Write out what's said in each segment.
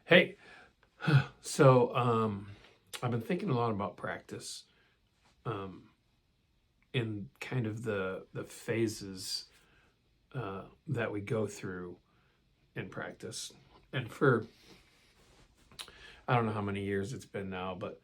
Hey, so I've been thinking a lot about practice, um, in kind of the phases that we go through in practice. And for I don't know how many years it's been now, but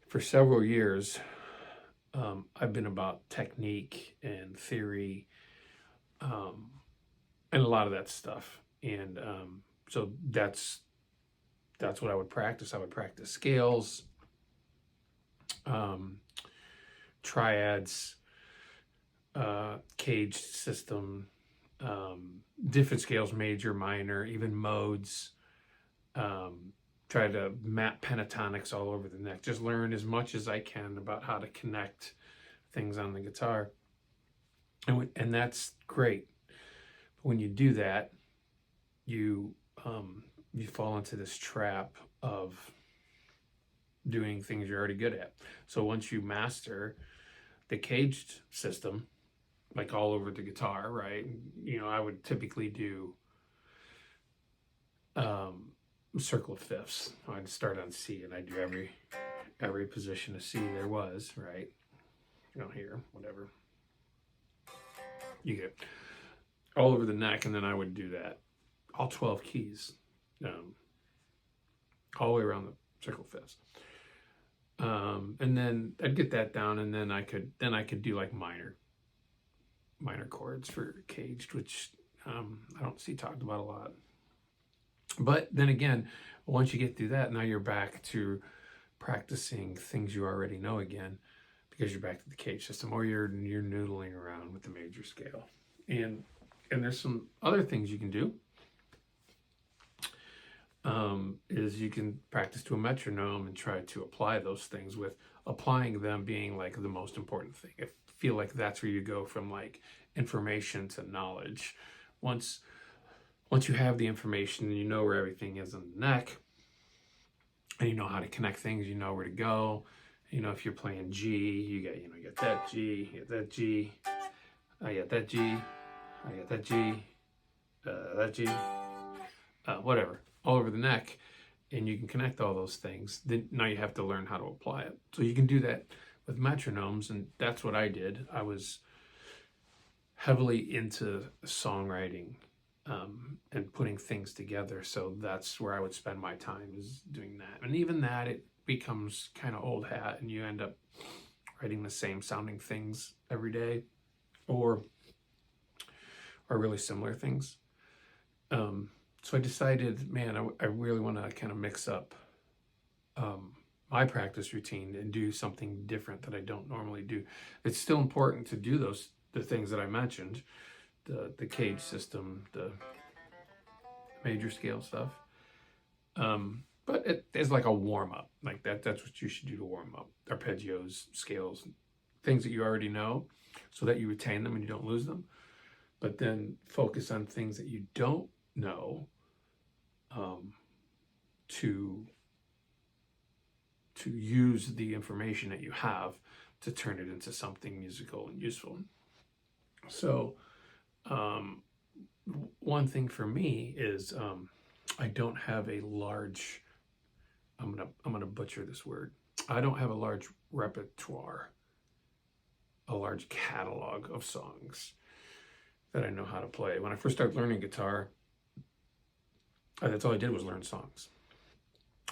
for several years, I've been about technique and theory, um, and a lot of that stuff. And so that's what I would practice. I would practice scales, um, triads, cage system, different scales, major, minor, even modes. Um, Try to map pentatonics all over the neck. Just learn as much as I can about how to connect things on the guitar, and that's great. But when you do that, you you fall into this trap of doing things you're already good at. So once you master the caged system, like all over the guitar, right? I would typically do um, circle of fifths. I'd start on C, and I'd do every position of C there was, right? Here, whatever. You get all over the neck, and then I would do that, all 12 keys, um, all the way around the circle fifths. And then I'd get that down, and then I could do like minor chords for caged, which I don't see talked about a lot. But then again, once you get through that, now you're back to practicing things you already know again, because you're back to the cage system, or you're noodling around with the major scale. And there's some other things you can do. Is you can practice to a metronome and try to apply those things, with applying them being like the most important thing. I feel like that's where you go from like information to knowledge. Once once you have the information and you know where everything is in the neck, and you know how to connect things, you know where to go. If you're playing G, you get that G, you get that G, I get that G, I get that G, that G, whatever, all over the neck, and you can connect all those things. Then now you have to learn how to apply it. So you can do that with metronomes, and that's what I did. I was heavily into songwriting, and putting things together. So that's where I would spend my time, is doing that. And even that, it becomes kind of old hat, and you end up writing the same sounding things every day, or really similar things. So I decided, man, I really want to kind of mix up my practice routine and do something different that I don't normally do. It's still important to do the things that I mentioned, the cage system, the major scale stuff. But it is like a warm up, like that's what you should do to warm up: arpeggios, scales, things that you already know, so that you retain them and you don't lose them. But then focus on things that you don't know, um, to use the information that you have to turn it into something musical and useful. So um, one thing for me is, I don't have a large. I'm gonna butcher this word. I don't have a large repertoire, a large catalog of songs that I know how to play. When I first started learning guitar, that's all I did was learn songs.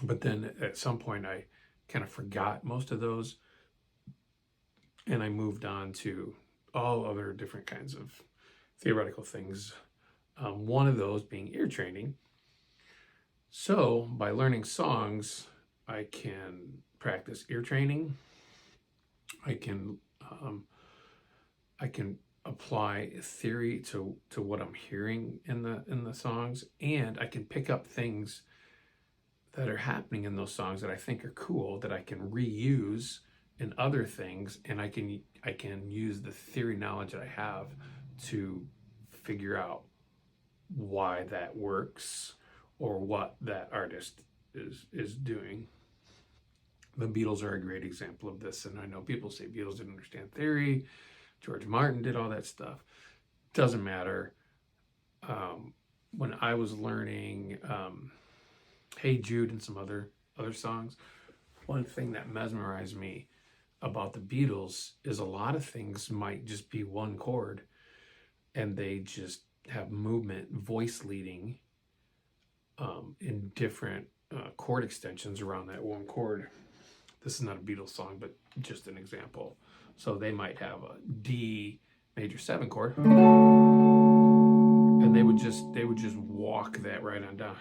But then at some point, I kind of forgot most of those, and I moved on to all other different kinds of theoretical things. One of those being ear training. So by learning songs, I can practice ear training. I can I can apply theory to what I'm hearing in the songs, and I can pick up things that are happening in those songs that I think are cool, that I can reuse in other things, and I can use the theory knowledge that I have to figure out why that works, or what that artist is doing. The Beatles are a great example of this, and I know people say Beatles didn't understand theory. George Martin did all that stuff. Doesn't matter. When I was learning Hey Jude and some other songs. One thing that mesmerized me about the Beatles is a lot of things might just be one chord, and they just have movement, voice leading in different chord extensions around that one chord. This is not a Beatles song, but just an example. So they might have a D major 7 chord, and they would just walk that right on down.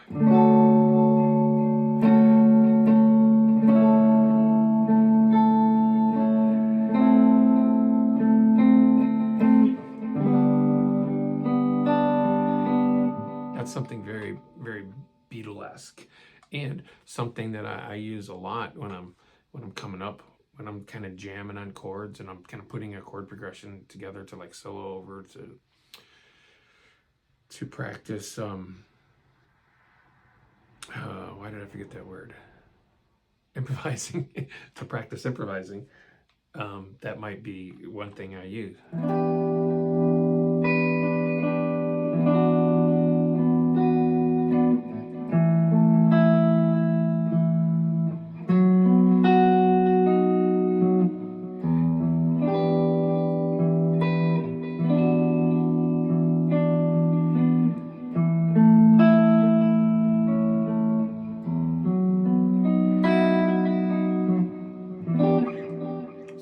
That's something very, very Beatlesque, and something that I use a lot when I'm coming up, when I'm kind of jamming on chords and I'm kind of putting a chord progression together to like solo over to practice. Why did I forget that word? Improvising. To practice improvising. That might be one thing I use.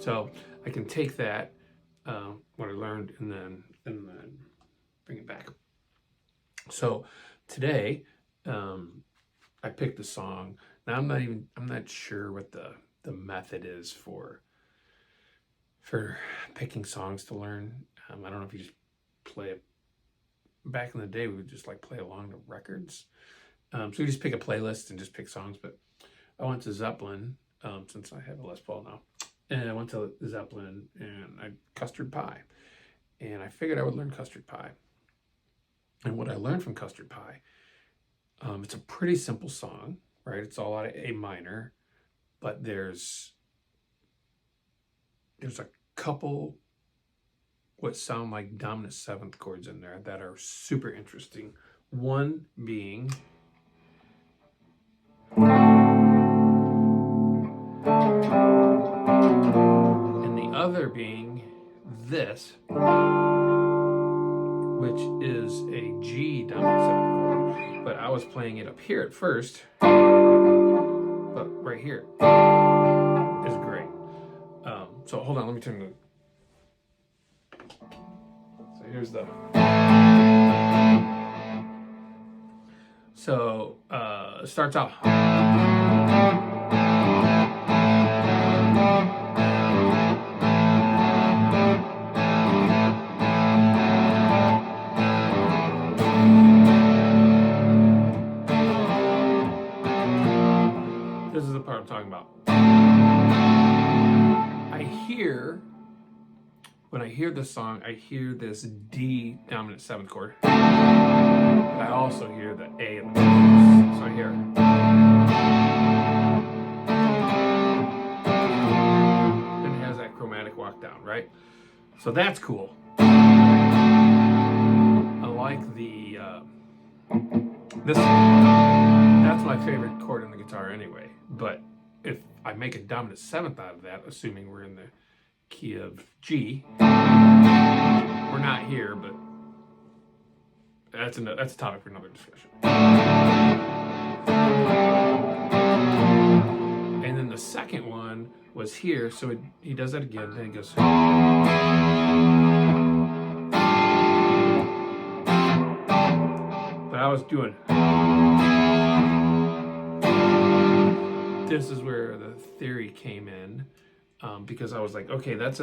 So I can take that, what I learned, and then bring it back. So today, I picked a song. Now I'm not sure what the method is for picking songs to learn. I don't know if you just play it. Back in the day, we would just like play along to records. So you just pick a playlist and just pick songs. But I went to Zeppelin, since I have a Les Paul now. And I went to Zeppelin and I Custard Pie. And I figured I would learn Custard Pie. And what I learned from Custard Pie, it's a pretty simple song, right? It's all out of A minor, but there's a couple what sound like dominant 7th chords in there that are super interesting. One being and the other being this, which is a G dominant 7th chord. But I was playing it up here at first, but right here is great. So hold on, let me turn the. So here's the. So it starts out. This is the part I'm talking about. When I hear this song, I hear this D dominant 7th chord. But I also hear the A in the chorus. So I hear. And it has that chromatic walk down, right? So that's cool. I like the that's my favorite chord in the guitar anyway. But if I make a dominant 7th out of that, assuming we're in the key of G, we're not here, but that's a topic for another discussion. And then the second one was here, so he does that again, then he goes. But I was doing. This is where the theory came in, because I was like, okay, that's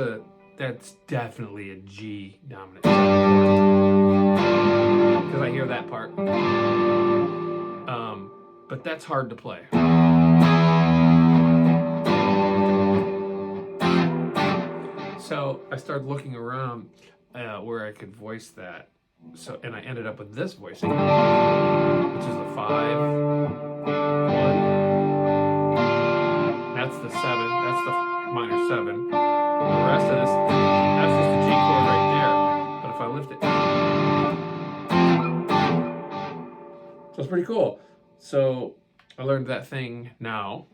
definitely a G dominant. Because I hear that part. But that's hard to play. So I started looking around where I could voice that. So, and I ended up with this voicing, which is the 5, 1. That's the 7. That's the minor 7. The rest of this, that's just a G chord right there. But if I lift it, so it's pretty cool. So I learned that thing now.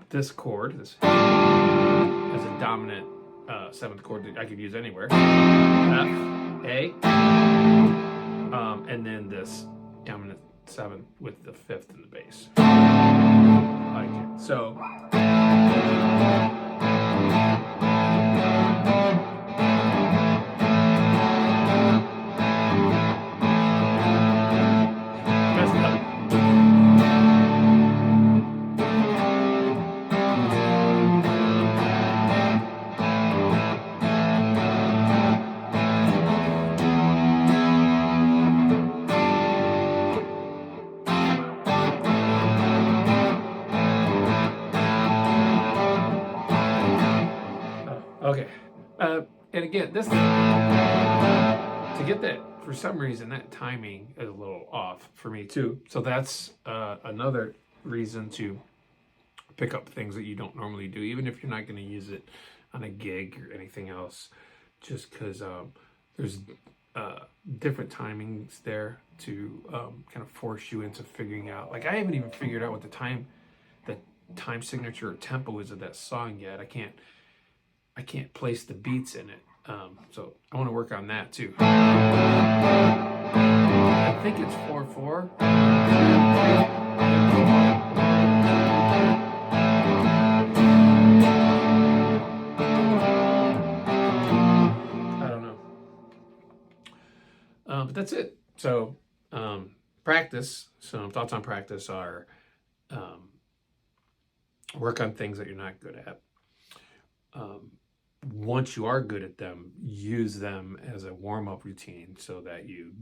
This chord, this as a dominant 7th chord that I could use anywhere. F, A, and then this dominant 7th with the 5th in the bass. Like it. So. Okay, and again, this to get that, for some reason, that timing is a little off for me too. So that's another reason to pick up things that you don't normally do, even if you're not going to use it on a gig or anything else, just because there's different timings there to kind of force you into figuring out. Like I haven't even figured out what the time signature or tempo is of that song yet. I can't place the beats in it. So I want to work on that too. I think it's 4/4. I don't know. But that's it. So practice. Some thoughts on practice are work on things that you're not good at. Once you are good at them, use them as a warm-up routine so that you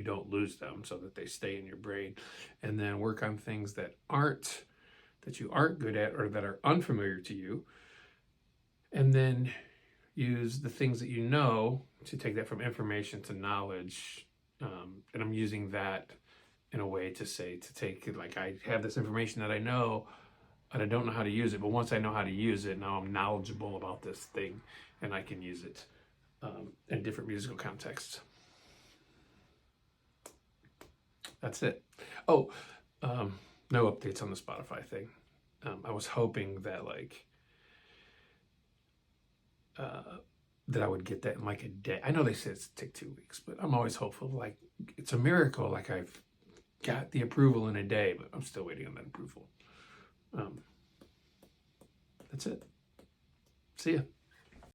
don't lose them, so that they stay in your brain. And then work on things that you aren't good at or that are unfamiliar to you. And then use the things that you know to take that from information to knowledge. And I'm using that in a way to take it like I have this information that I know, and I don't know how to use it, but once I know how to use it, now I'm knowledgeable about this thing, and I can use it in different musical contexts. That's it. Oh, no updates on the Spotify thing. I was hoping that that I would get that in like a day. I know they said it's take 2 weeks, but I'm always hopeful. Like it's a miracle. Like I've got the approval in a day, but I'm still waiting on that approval. That's it. See ya.